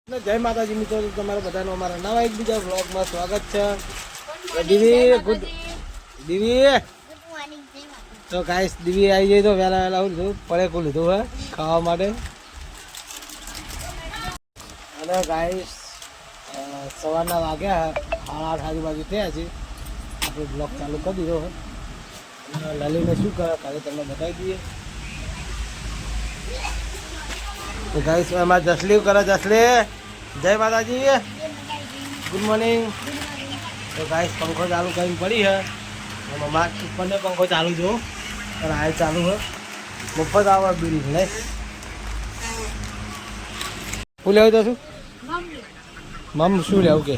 જય માતાજી મિત્રો, તમારા બધાનો અમારા નવા એક બીજા વ્લોગમાં સ્વાગત છે. દીવી ગુડ દીવી તો ગાઈસ દીવી આવી જાય તો વહેલા આવું લીધું પડેકું લીધું હે ખાવા માટે. અને ગાઈસ સવારના વાગ્યા 8:30 આજુબાજુ થયા છે. આપણે બ્લોગ ચાલુ કરી દીધો હે. લલીને શું કરે કાલે તમને બતાવી દઈએ. તો ગાઈસ એમાં જસલી કરે. જસલી જય માતાજી, ગુડ મોર્નિંગ. તો ગાઈસ પંખો ચાલુ કરીને પડી છે. મમ્મા ઉપરને પંખો ચાલુ જો અને આ ચાલુ હે મફત આવે બીડી લે. શું લેવું તો શું મમ શું લેવું કે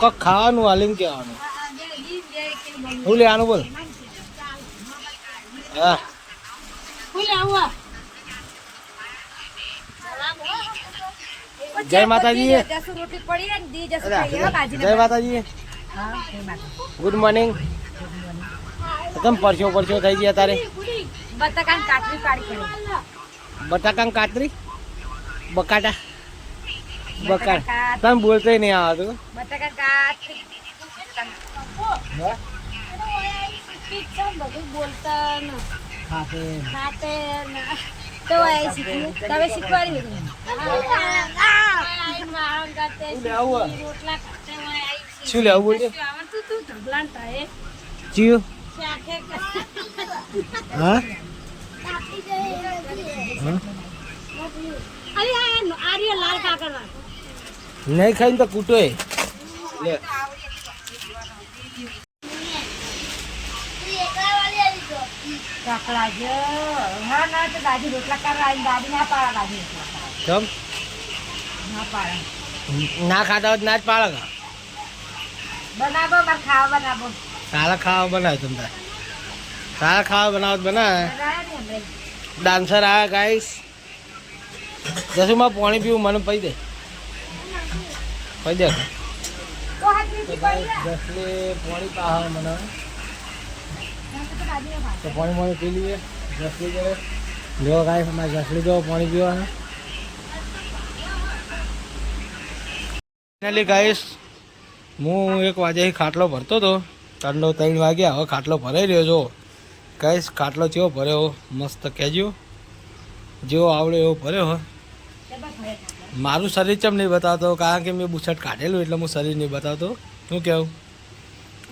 કોક ખાવાનું હાલીને કહેવાનું શું લેવાનું બોલ. હા જય માતાજી, જય માતાજી, ગુડ મોર્નિંગ. એકદમ પરસો પરસો થઈ ગયા તારે. બટાકા કાતરી બકાટા બકાટા તમે બોલતો નહીં આવતું. શું લેવું બોલજો ચિયું હા નહીં ખાઈને તો કૂટો લે. ના ખાતા હોય ના જ પાડે. સારા ખાવા બનાવે તમે સારા ખાવા બનાવે ડાન્સર આ ગાઈસ. જસુમાં પાણી પીવું મને પી દે જસલે પાણી પા મને તો પાણી પી લઈએ. જસલી જોડે જો ગાઈસ અમારે જસલી જો પાણી પીવાનું. ફાઇનલી ગાઈસ હું 1 વાગે ખાટલો ભરતો હતો. 3 વાગ્યા હવે ખાટલો ભરાઈ રહ્યો છો. ગાઈસ ખાટલો કેવો ભર્યો મસ્ત કહેજો. જેવો આવડે એવો ભર્યો હોય. મારું શરીર ચમ નહીં બતાવતો કારણ કે મેં બુશર્ટ કાઢેલું એટલે હું શરીર નહીં બતાવતો. શું કહેવું.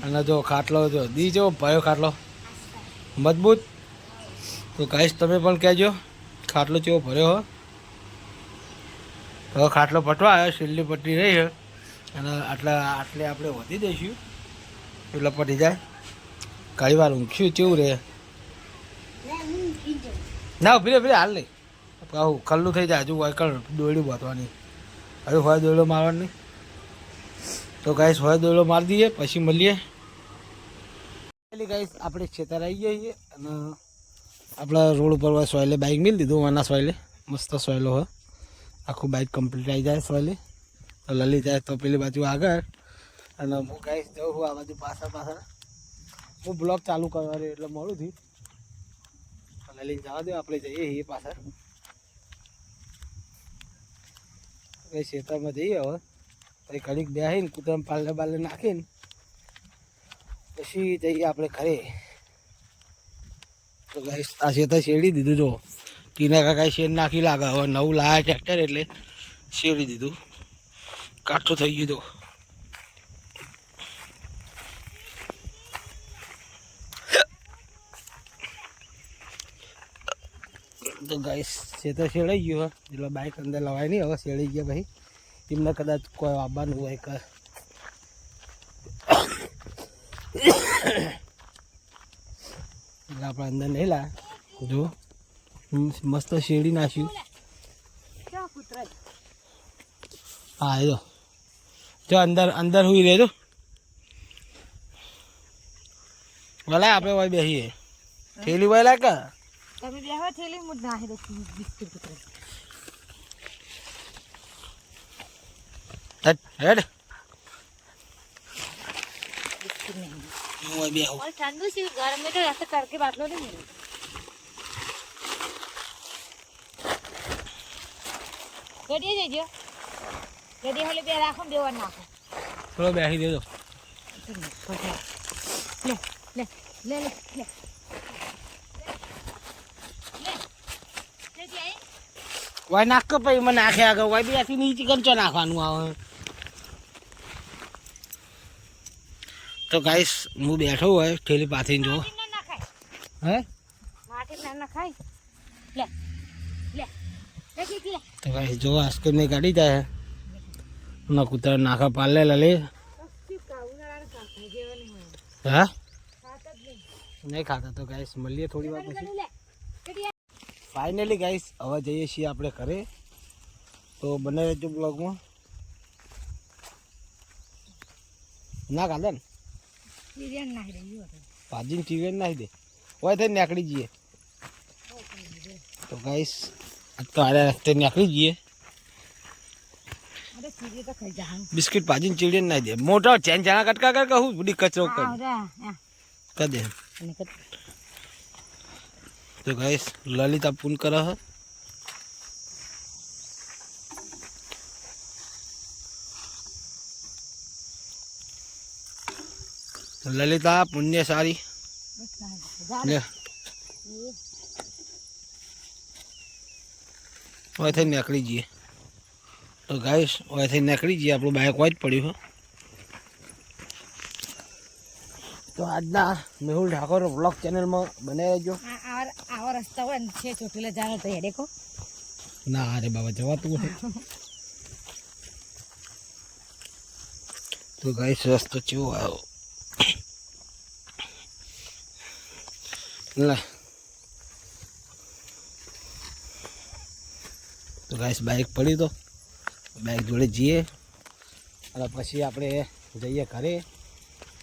અને જો ખાટલો જો દી જેવો ભર્યો ખાટલો મજબૂત. તો ગાઈસ તમે પણ કહેજો ખાટલો કેવો ભર્યો હોય. હવે ખાટલો પટવા આવ્યો. છેલ્લી પટ્ટી રહી છે અને આટલે આપણે વધી દઈશું એટલે પટી જાય. ઘણી વાર ઊંઘશું કેવું રહે ના ફીરે હાલ નહીં આવું ખલ્લું થઈ જાય. હજુ વૈકલ દોયડું બાંધવાની હજુ હોય દોયડો મારવાની. તો ગાઈસ હોય દોયડો મારી દઈએ પછી મળીએ. ગાઈસ આપણે ખેતર આવી ગયા છીએ અને આપણા રોડ ઉપર સોયલે બાઇક મિલ દીધું. વાના સોયલે મસ્ત સોયલો હોય. આખું બાઇક કમ્પ્લીટ આવી જાય સોયલે. તો લલી જાય તો પેલી બાજુ આગળ અને હું ગાઈસ જાઉં છું આ બાજુ પાછળ. હું બ્લોગ ચાલુ કરવાનું એટલે મોડું થયું. લલી જવા દો આપણે જઈએ એ પાછળ ખેતરમાં જઈએ. હવે પછી ઘડીક બેસીને કૂતરાને પાલે બાલે નાખીને પછી જઈએ આપણે ઘરે. તો ગાઈસ આ ખેતર શેડી દીધું. જો ટીના કાકાએ શેડ નાખી લાગે. હવે નવું લાયા ટ્રેક્ટર એટલે શેડી દીધું. કાઠું થઈ ગયું. તો ગાઈસ ખેતર શેડાઈ ગયું હોય એટલે બાઇક અંદર લવાય નહીં. હવે શેડાઈ ગયા ભાઈ એમને કદાચ કોઈ આવવાનું હોય કે એટલે આપણે અંદર નહીં લા. જો મસ્ત શેડી નાખ્યું. હા એ જો અંદર હુઈ રહેજો ભલા આપણે ભાઈ બેસીએ. થેલી વાયલા કે તમે બેહો થેલી મુદ નાહી દે બિસ્કિટ કુતરા હેડ और ठंडू सी घर में तो ऐसा करके बात लो नहीं ગડીએ જજો ગડી હાલે બે રાખો બે વાર નાખો થોડો બેસી દેજો લે લે લે લે લે વાય નાખ કે પછી મને નાખે આગળ વાય બી આથી નીચે કંચો નાખવાનું આવે તો ગાઈસ હું બેઠો હોય ઠેલી પાથરીને જો હે માટી ના ના ખાય લે લે લે લે તો ગાઈસ જો આઈસ્ક્રીમ ની ગાડી જાય ના કૂતરા નાખા પાલે લે હા નહીં ખાતા તો ગાઈસ મળીએ થોડી વાર પછી ફાઇનલી ગાઈસ હવે જઈએ છીએ આપણે ઘરે તો બને રહેજો બ્લોગમાં ના કાઢે ને બિરયાની નાખી દઈએ ભાજીને ચીકન નાખી દે હોય થઈ નીકળી જઈએ તો ગાઈસ આજ તો આરે રસ્તે નીકળી જઈએ અરે સીધી તો ખાઈ જા બિસ્કિટ ભાજીને ચીડીને નાખી દે મોટા ચેન ચાણા કટકા કર કહું બધી કચરો કર દે તો ગાઈસ લલિતા પૂન કરે હ લલિતા પુણ્ય સારી લે ઓયથી નીકળી જઈએ તો ગાઈસ ઓયથી નીકળી જઈએ આપણું બાઇક હોય જ પડ્યું હો તો આજના મેહુલ ઠાકોર વ્લોગ ચેનલમાં બને રહેજો આવા રસ્તા હોય ને છે ચોટીલા જાણો તો હેડે કો ના અરે બાબા જવાતું હોય તો ગાઈસ રસ્તો કેવો આવ્યો લે તો ગાઈસ બાઇક પડી તો બાઇક જોડે જઈએ અને પછી આપણે જઈએ ઘરે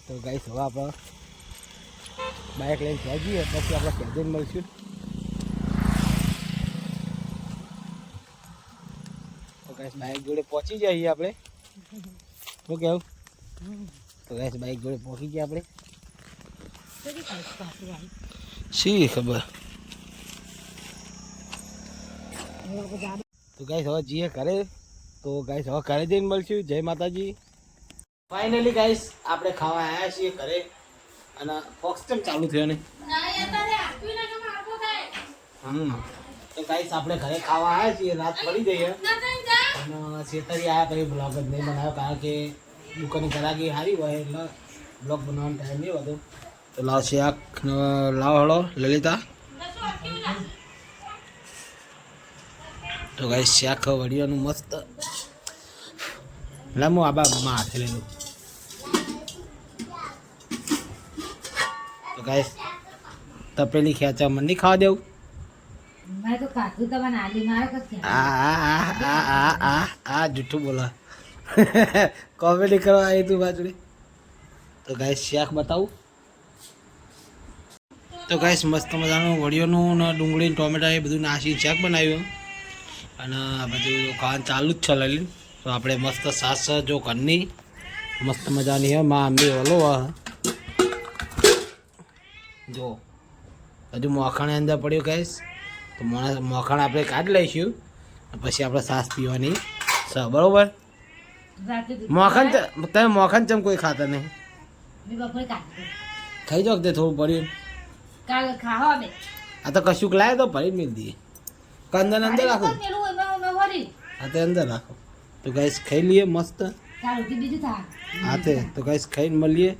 તો ગાઈસ હવે આપણે બાઇક લઈને ત્યાં જઈએ પછી આપણે કેદીન મળશું તો ગાઈસ બાઇક જોડે પહોંચી જઈએ આપણે શું કેવું તો ગાઈસ બાઇક જોડે પહોંચી ગયા આપણે શી ખબર તો ગાઈસ હવે જઈએ ઘરે તો ગાઈસ હવે ઘરે જઈને મળશું જય માતાજી ફાઇનલી ગાઈસ આપણે ખાવા આવ્યા છીએ ઘરે અને ફોક્સ કેમ ચાલુ થયો ને તો ગાઈસ આપણે ઘરે ખાવા આવ્યા છીએ રાત પડી જઈએ અને છેતરી આવ્યા કરી બ્લોગ જ નહીં બનાવ્યો કારણ કે દુકાનની ગરાગી સારી હોય એટલે બ્લોગ બનાવવાનો ટાઈમ નહીં હતો તો લાવ શાક લાવ હળો લલિતા તો ગાઈસ શાક વડિયાનું મસ્ત લામો આબા હાથે લઈ લો તો ગાઈસ તપેલી ખેંચા મને નહીં ખાવા દેવું મેં તો કાઠું તમને આલી મારે કશે આ જૂઠું બોલા કોમેડી કરવા આવી તું બાજુડી તો ગાઈસ શાક બતાવું તો ગાઈસ મસ્ત મજાનું વડિયાનું ને ડુંગળી ટોમેટા એ બધું નાસી શાક બનાવ્યું અને બધું ખાવાનું ચાલુ જ છે લઈને તો આપણે મસ્ત સાસ જો ઘરની મસ્ત મજાની હે માં અમ્મી ઓલો જો હજુ મોખાણ અંદર પડ્યું ગાઈસ તો મોખાણ આપણે કાઢી લઈશું પછી આપણે સાસ પીવાની છે બરોબર મોખાણ તમે મોખાણ ચમ કોઈ ખાતા નહીં ખાઈ જાઓ તે થોડું પડ્યું આ તો કશુંક લાવે તો ભરી મિલ દઈએ અંદર અંદર રાખો હા તે અંદર રાખો તો ગાઈસ ખાઈ લઈએ મસ્ત હા તે તો ગાઈસ ખાઈને મળીએ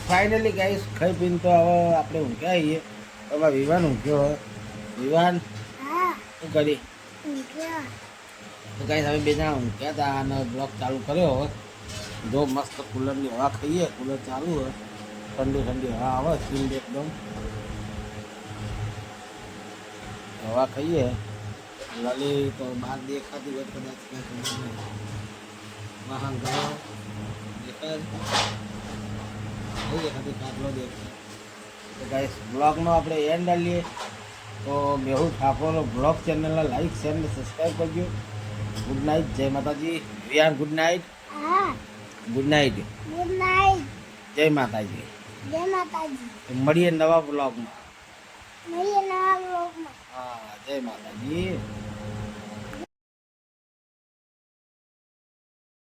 ફાઇનલી ગાઈસ ખાઈ પીને તો હવે આપણે ઊંઘ્યા આવીએ અમારા વિવાન ઊંઘ્યો હોય વિવાન શું કરી તો ગાઈસ હવે બે જણા ઊંઘ્યા હતા અને બ્લોગ ચાલુ કર્યો હોય જો મસ્ત કુલરની હવા ખાઈએ કુલર ચાલુ હોય ઠંડી ઠંડી હવા આવે ચીલ એકદમ હવા ખાઈએ લલી તો બહાર દેખાતી હોય કદાચ વાહન ગયો દેખાતી કાટલો દેખાય તો ગાઈસ બ્લોગનો આપણે એન્ડ આલીએ તો મેહુલ ઠાકોરનો બ્લોગ ચેનલને લાઈક શેર અને સબસ્ક્રાઈબ કરજો ગુડ નાઇટ જય માતાજી વિયાન ગુડ નાઇટ ગુડ નાઇટ જય માતાજી મળીએ નવા બ્લોગમાં હા જય માતાજી